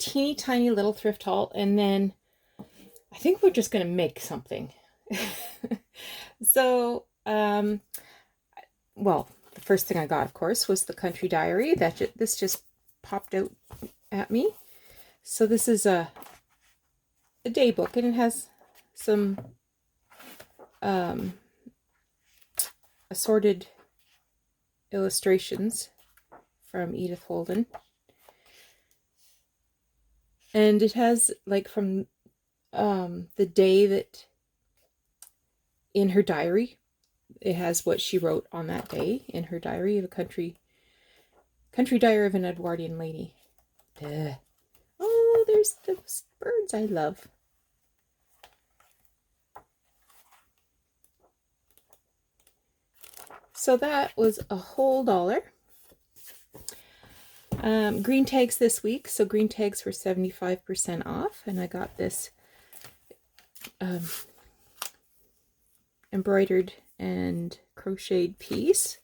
teeny tiny little thrift haul, and then I think we're just going to make something. So, well, the first thing I got, of course, was the Country Diary. This just popped out at me. So this is a day book, and it has some assorted illustrations from Edith Holden. And it has, like, from the day that in her diary, it has what she wrote on that day in her diary, the country diary of an Edwardian lady. Duh. Oh, there's those birds I love. So that was a whole $1. Green tags this week. So green tags were 75% off. And I got this embroidered and crocheted piece.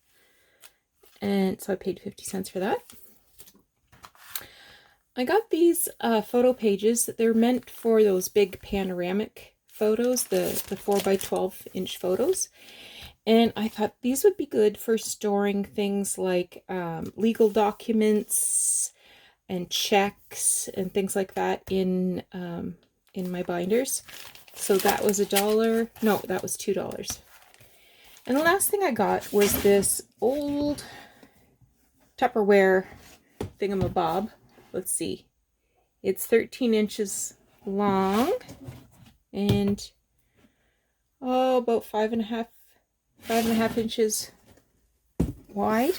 And so I paid 50 cents for that. I got these photo pages. They're meant for those big panoramic photos, the 4 by 12 inch photos. And I thought these would be good for storing things like legal documents and checks and things like that in my binders. So that was $1. No, that was $2. And the last thing I got was this old Tupperware thingamabob. Let's see. It's 13 inches long and about 5.5 inches wide.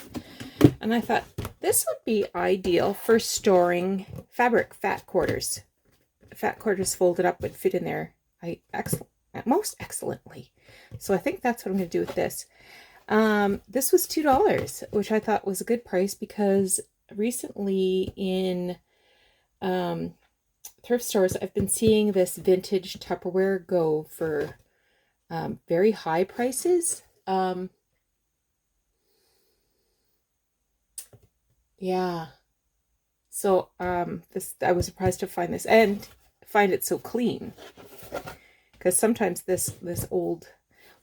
And I thought this would be ideal for storing fabric fat quarters. Fat quarters folded up would fit in there most excellently. So I think that's what I'm going to do with this. This was $2, which I thought was a good price because recently in thrift stores I've been seeing this vintage Tupperware go for very high prices. Yeah. So I was surprised to find this and find it so clean. Because sometimes this old,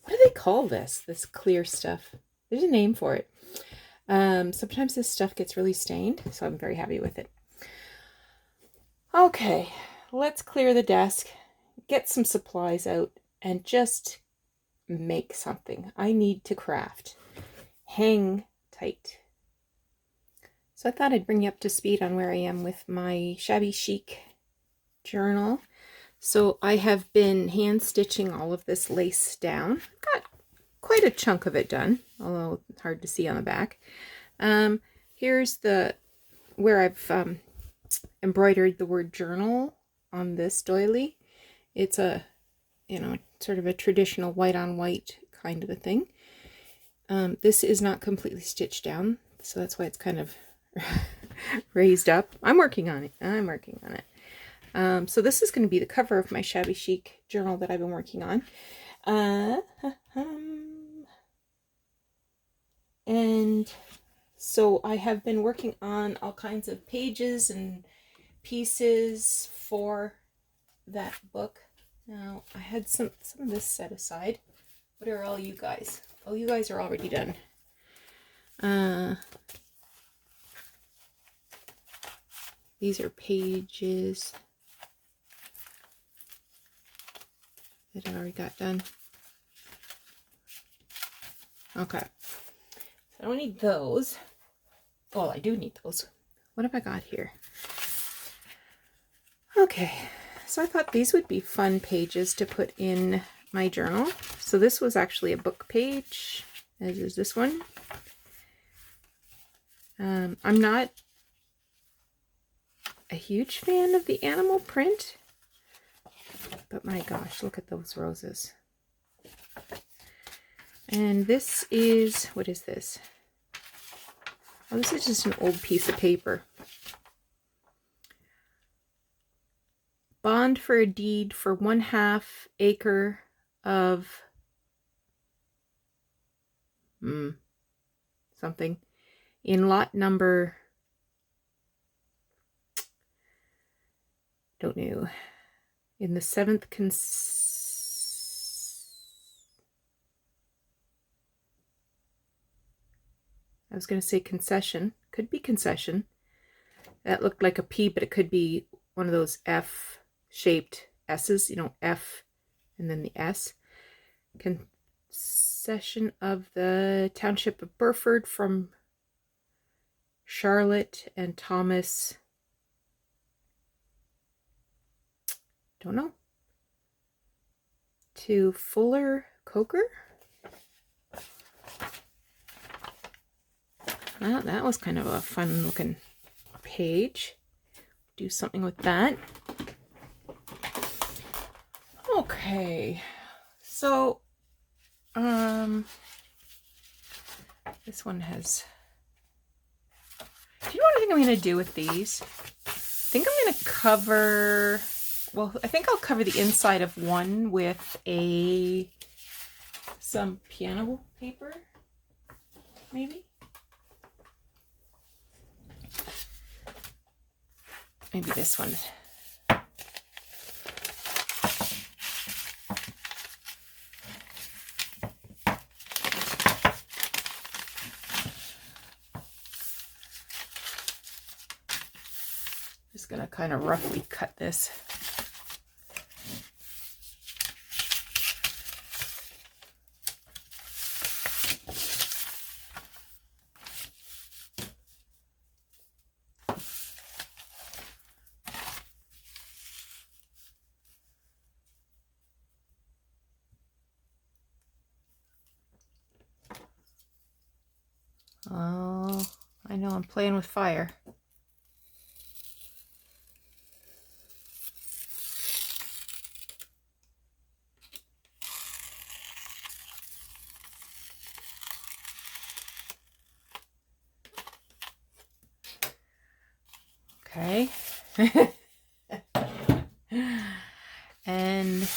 what do they call this clear stuff? There's a name for it. Sometimes this stuff gets really stained, so I'm very happy with it. Okay, let's clear the desk, get some supplies out, and just make something. I need to craft. Hang tight. So I thought I'd bring you up to speed on where I am with my shabby chic journal. So I have been hand stitching all of this lace down. Got quite a chunk of it done, although hard to see on the back. Here's where I've embroidered the word journal on this doily. It's a, sort of a traditional white on white kind of a thing. This is not completely stitched down, so that's why it's kind of raised up. I'm working on it. So this is going to be the cover of my shabby chic journal that I've been working on. And so I have been working on all kinds of pages and pieces for that book. Now, I had some of this set aside. What are all you guys? Oh, you guys are already done. These are pages that I already got done. Okay. So I don't need those. Well, I do need those. What have I got here? Okay. So I thought these would be fun pages to put in my journal. So this was actually a book page, as is this one. I'm not a huge fan of the animal print, but my gosh, look at those roses. And this is, what is this? Oh, this is just an old piece of paper. Bond for a deed for 1/2 acre of something in lot number don't know. In the 7th I was going to say concession. Could be concession. That looked like a P, but it could be one of those F-shaped S's, you know, F and then the S. Concession of the Township of Burford from Charlotte and Thomas. Don't know. To Fuller Coker. Well, that was kind of a fun looking page. Do something with that. Okay, so this one has, do you know what I think I'm going to do with these? I think I'm going to cover, well, I think I'll cover the inside of one with some piano paper, maybe. Maybe this one. Just gonna kind of roughly cut this. Oh, I know, I'm playing with fire. Okay. And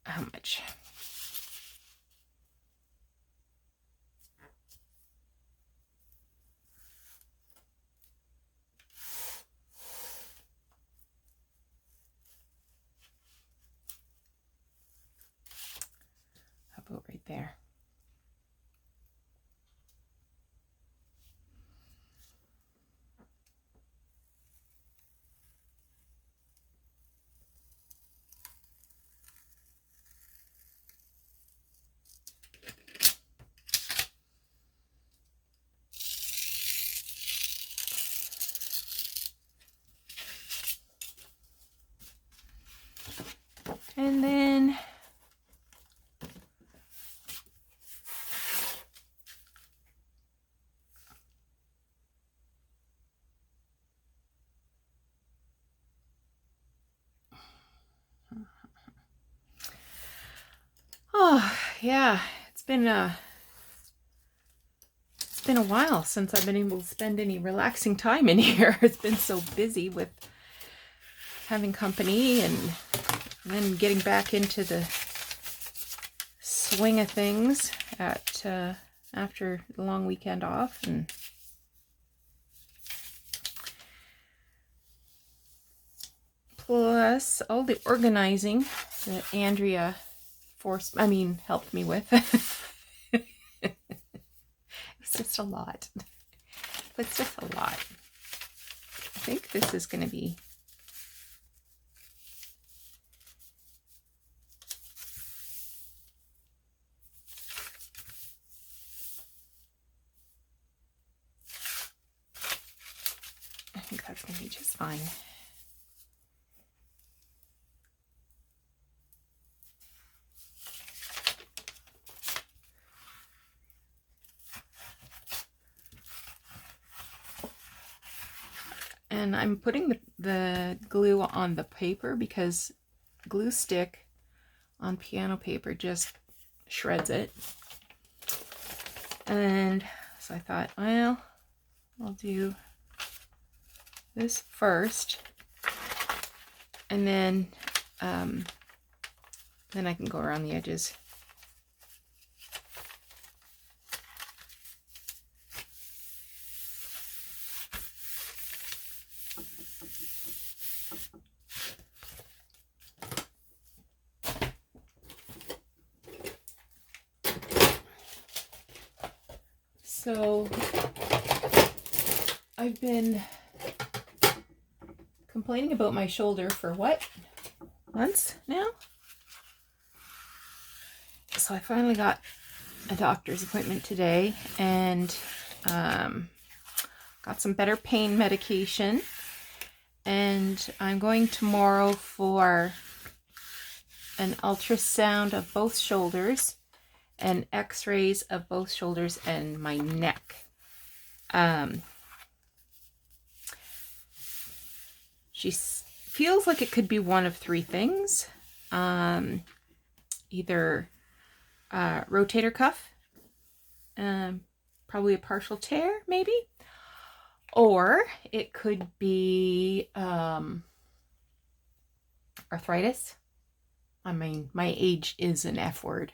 how much? How about right there? And then oh yeah, it's been a while since I've been able to spend any relaxing time in here. It's been so busy with having company and then getting back into the swing of things at after the long weekend off, and plus all the organizing that Andrea helped me with. It's just a lot. It's just a lot. I think this is going to be that's going to be just fine. And I'm putting the glue on the paper because glue stick on piano paper just shreds it. And so I thought, well, I'll do this first, and then I can go around the edges. So I've been complaining about my shoulder for what? Months now? So I finally got a doctor's appointment today and got some better pain medication. And I'm going tomorrow for an ultrasound of both shoulders and x-rays of both shoulders and my neck. She feels like it could be one of three things. Either rotator cuff, probably a partial tear maybe, or it could be arthritis. I mean, my age is an F word,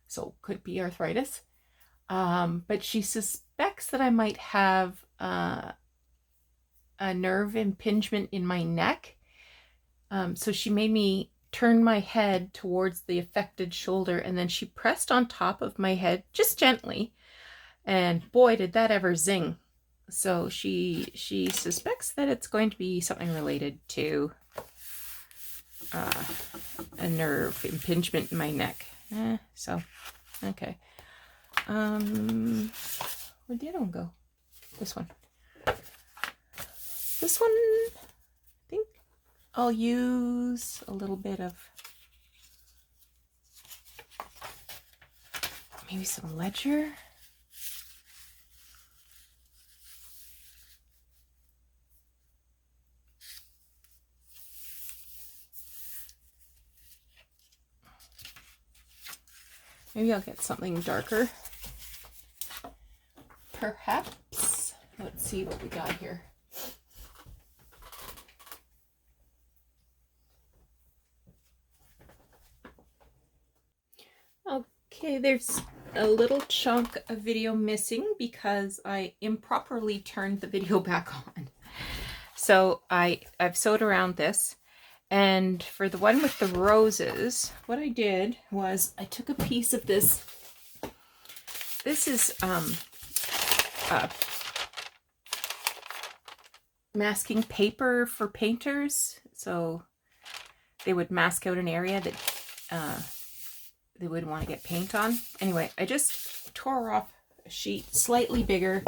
so could be arthritis. But she suspects that I might have a nerve impingement in my neck. So she made me turn my head towards the affected shoulder, and then she pressed on top of my head just gently, and boy did that ever zing. So she suspects that it's going to be something related to a nerve impingement in my neck. So okay. Where'd the other one go? This one. This one, I think I'll use a little bit of maybe some ledger. Maybe I'll get something darker. Perhaps. Let's see what we got here. Okay, there's a little chunk of video missing because I improperly turned the video back on. So I've sewed around this, and for the one with the roses, what I did was I took a piece of this. This is masking paper for painters, so they would mask out an area that they would want to get paint on. Anyway, I just tore off a sheet slightly bigger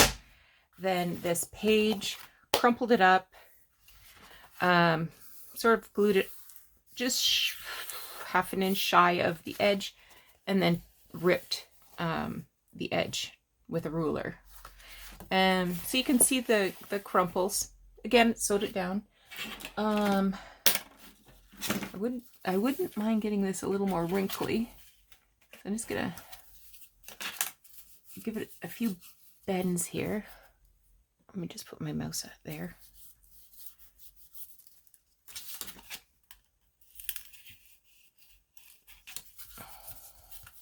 than this page, crumpled it up, sort of glued it just half an inch shy of the edge, and then ripped the edge with a ruler. So you can see the crumples. Again, sewed it down. I wouldn't mind getting this a little more wrinkly. I'm just gonna give it a few bends here. Let me just put my mouse out there.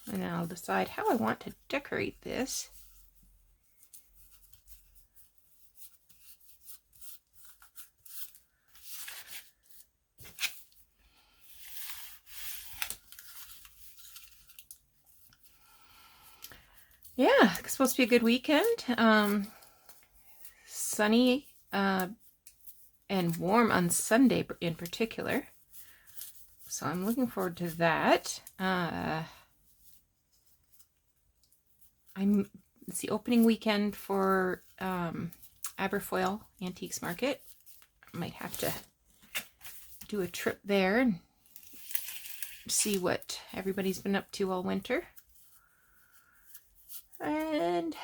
And then I'll decide how I want to decorate this. Yeah, it's supposed to be a good weekend. Sunny and warm on Sunday in particular. So I'm looking forward to that. It's the opening weekend for Aberfoyle Antiques Market. I might have to do a trip there and see what everybody's been up to all winter. And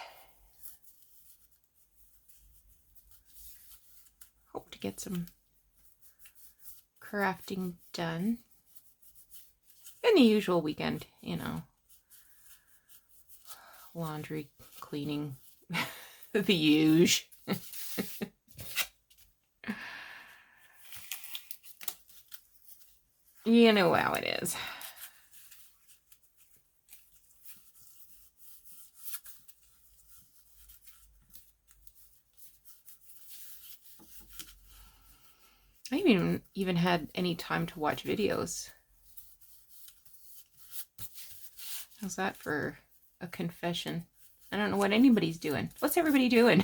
hope to get some crafting done. And the usual weekend, you know. Laundry, cleaning, the huge. You know how it is. I haven't even had any time to watch videos. How's that for a confession? I don't know what anybody's doing. What's everybody doing?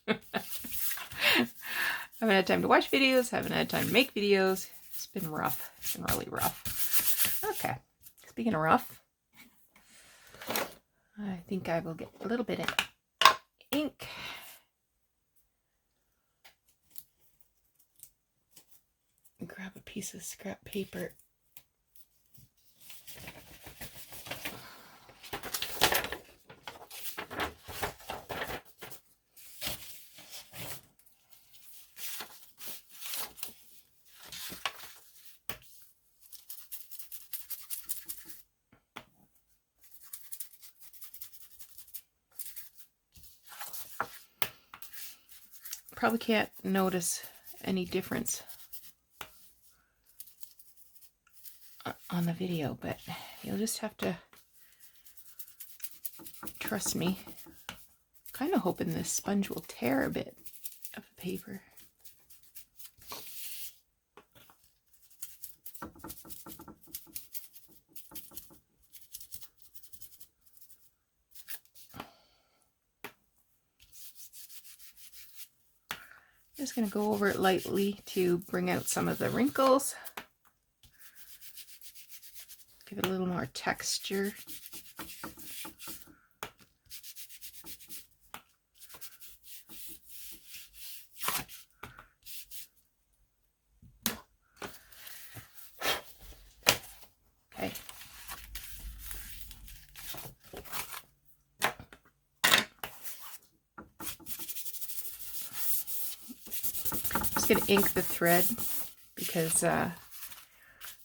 Haven't had time to watch videos. Haven't had time to make videos. It's been rough. It's been really rough. Okay. Speaking of rough, I think I will get a little bit of ink. Grab a piece of scrap paper. Probably can't notice any difference on the video, but you'll just have to trust me. Kind of hoping this sponge will tear a bit of the paper. Just going to go over it lightly to bring out some of the wrinkles. Give it a little more texture. Okay. Just going to ink the thread because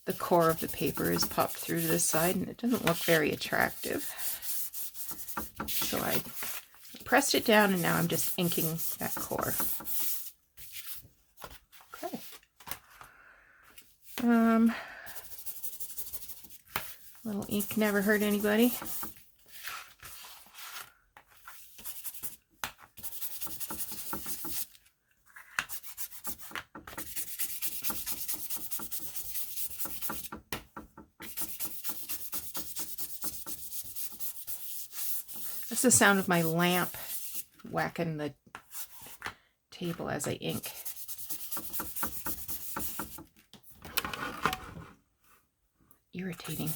the core of the paper is popped through to this side and it doesn't look very attractive. So I pressed it down and now I'm just inking that core. Okay. Little ink never hurt anybody. That's the sound of my lamp whacking the table as I ink. Irritating.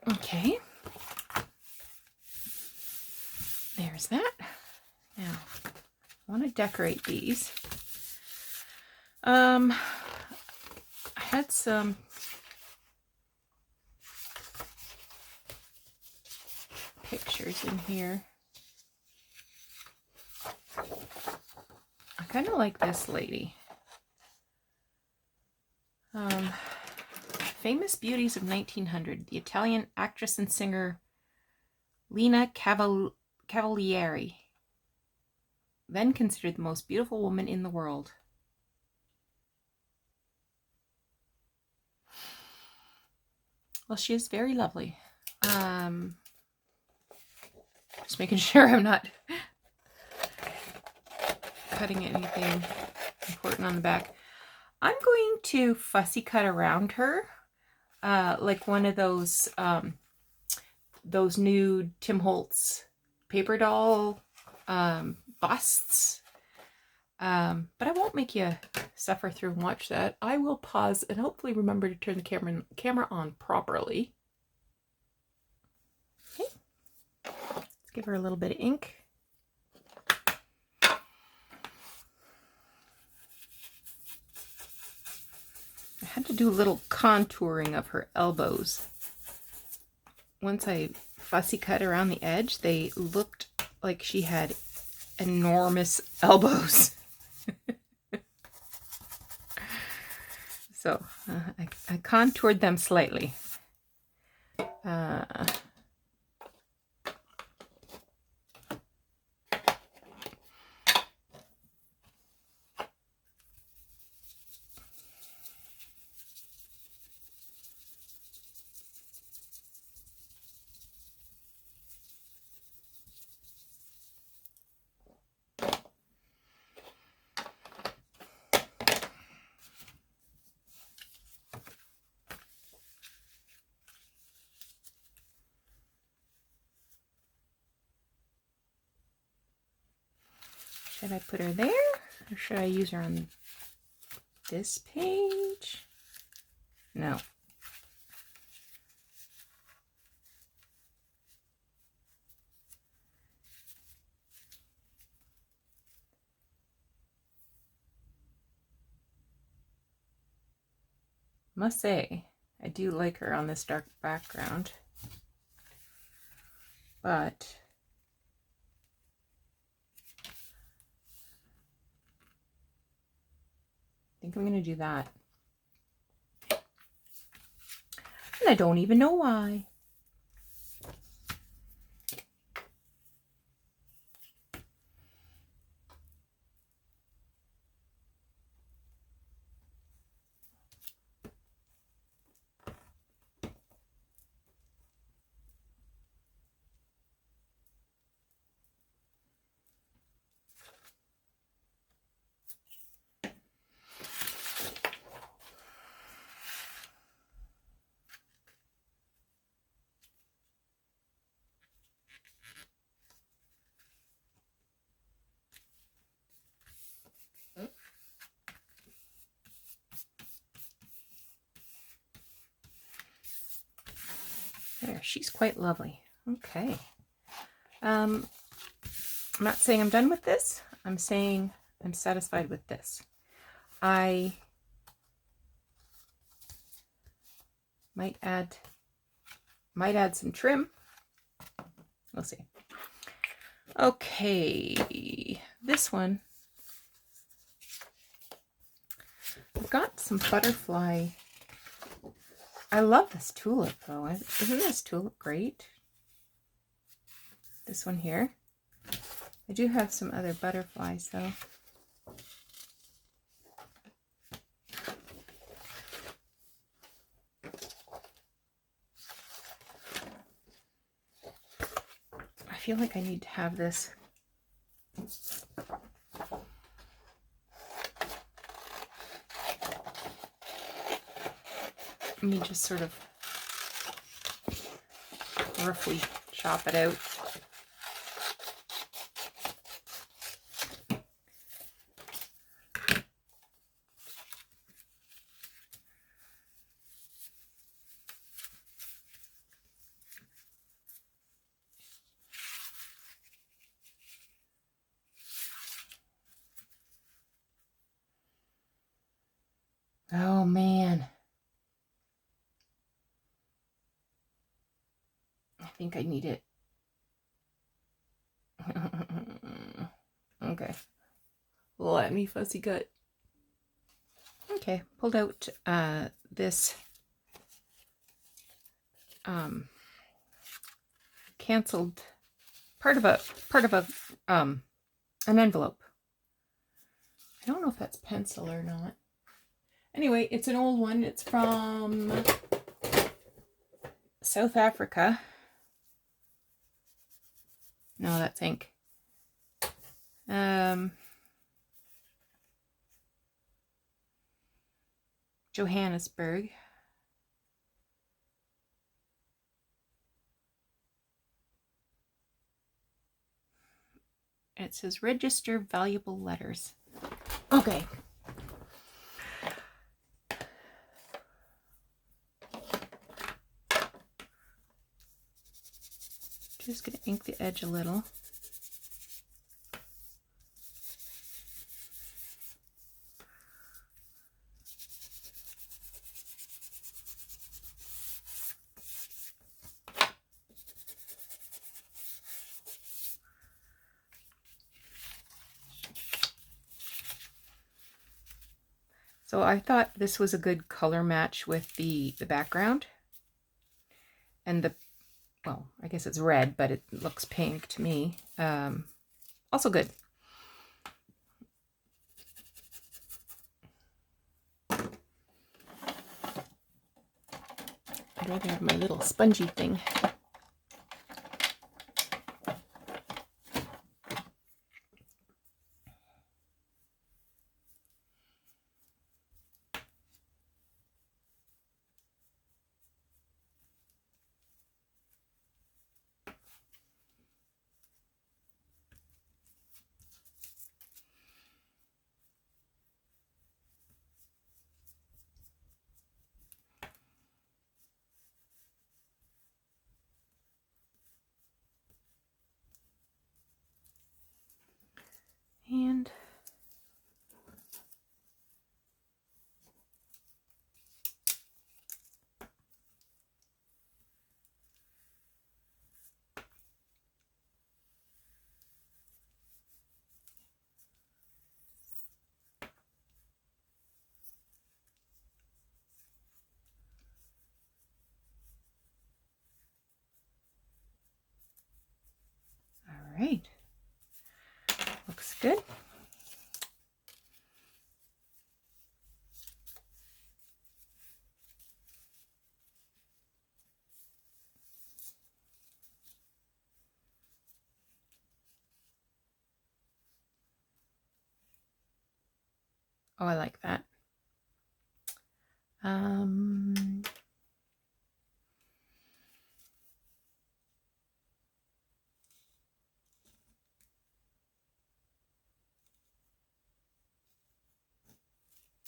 Okay, there's that. Now, I want to decorate these. I had some pictures in here. I kind of like this lady. Famous beauties of 1900, the Italian actress and singer Lena Cavalieri, then considered the most beautiful woman in the world. Well, she is very lovely. Just making sure I'm not cutting anything important on the back. I'm going to fussy cut around her. Like one of those nude Tim Holtz paper doll busts. But I won't make you suffer through and watch that. I will pause and hopefully remember to turn the camera on properly. Okay. Let's give her a little bit of ink. I had to do a little contouring of her elbows. Once I fussy cut around the edge, they looked like she had enormous elbows. So I contoured them slightly. Should I put her there, or should I use her on this page? No. Must say, I do like her on this dark background, but I think I'm going to do that. And I don't even know why. There, she's quite lovely. Okay. I'm not saying I'm done with this. I'm saying I'm satisfied with this. I might add some trim. We'll see. Okay, this one. I've got some butterfly. I love this tulip though. Isn't this tulip great? This one here. I do have some other butterflies though. I feel like I need to have this. Let me just sort of roughly chop it out. Oh man. I think I need it. Okay. Let me fussy cut. Okay, pulled out this canceled part of an envelope. I don't know if that's pencil or not. Anyway, it's an old one. It's from South Africa. No, that's ink. Johannesburg. It says register valuable letters. Okay. Just going to ink the edge a little. So I thought this was a good color match with the background. And the, well, I guess it's red, but it looks pink to me. Also good. I'd rather have my little spongy thing. right. Looks good. Oh, I like that.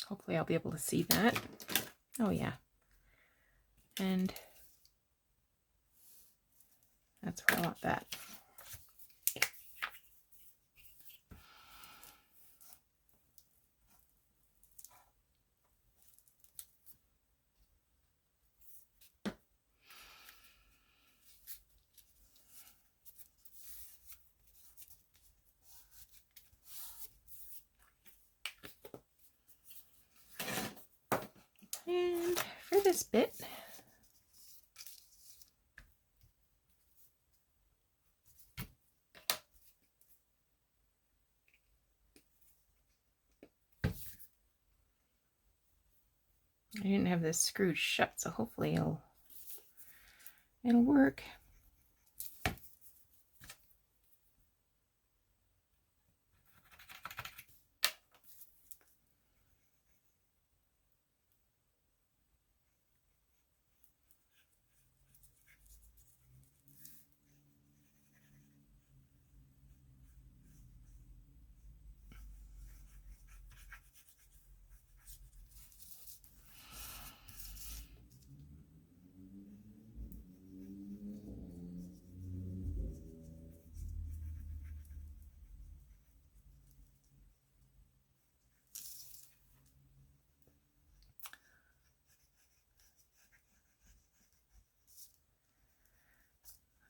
Hopefully I'll be able to see that. Oh yeah. And that's where I want that. And for this bit, I didn't have this screwed shut, so hopefully it'll work.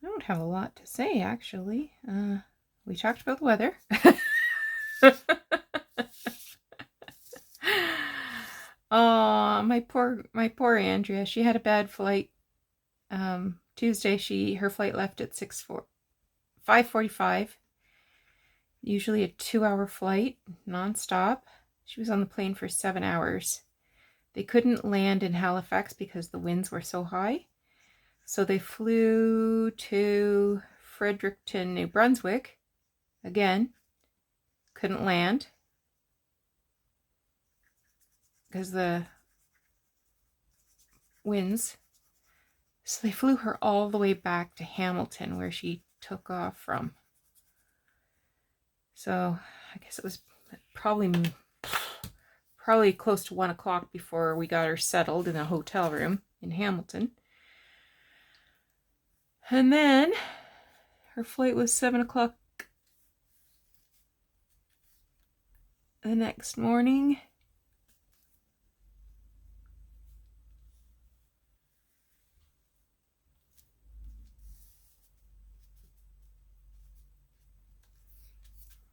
I don't have a lot to say, actually. We talked about the weather. Oh, my poor Andrea. She had a bad flight. Tuesday, her flight left at 5:45. Usually a 2-hour flight, nonstop. She was on the plane for 7 hours. They couldn't land in Halifax because the winds were so high. So they flew to Fredericton, New Brunswick. Again, couldn't land because the winds. So they flew her all the way back to Hamilton, where she took off from. So I guess it was probably close to 1 o'clock before we got her settled in a hotel room in Hamilton. And then her flight was 7 o'clock the next morning.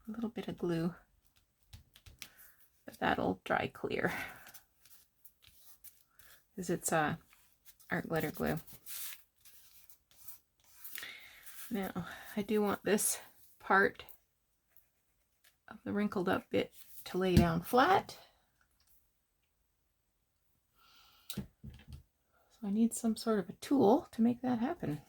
A little bit of glue, but that'll dry clear because it's art glitter glue. Now, I do want this part of the wrinkled up bit to lay down flat. So I need some sort of a tool to make that happen.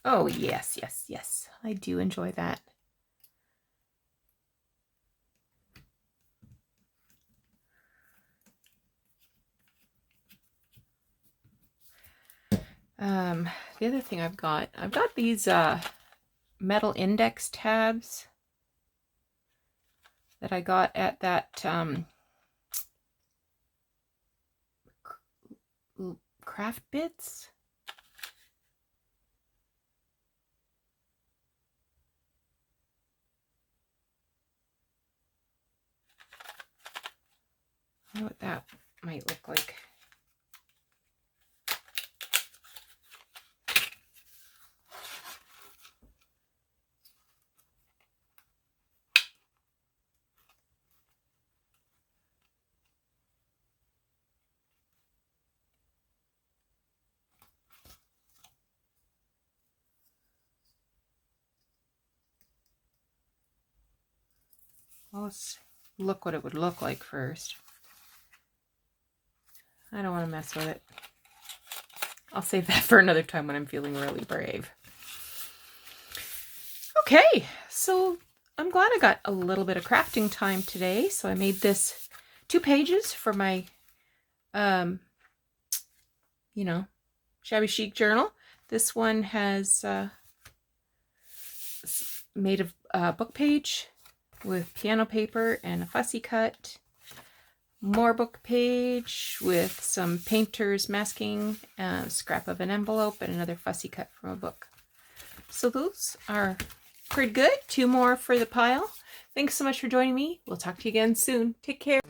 Oh, yes, yes, yes. I do enjoy that. The other thing I've got these metal index tabs that I got at that Craft Bits. I wonder what that might look like. Well, let's look what it would look like first. I don't want to mess with it. I'll save that for another time when I'm feeling really brave. Okay, so I'm glad I got a little bit of crafting time today. So I made this 2 pages for my, you know, shabby chic journal. This one has made a book page with piano paper and a fussy cut. More book page with some painter's masking, a scrap of an envelope, and another fussy cut from a book. So those are pretty good. 2 more for the pile. Thanks so much for joining me. We'll talk to you again soon. Take care.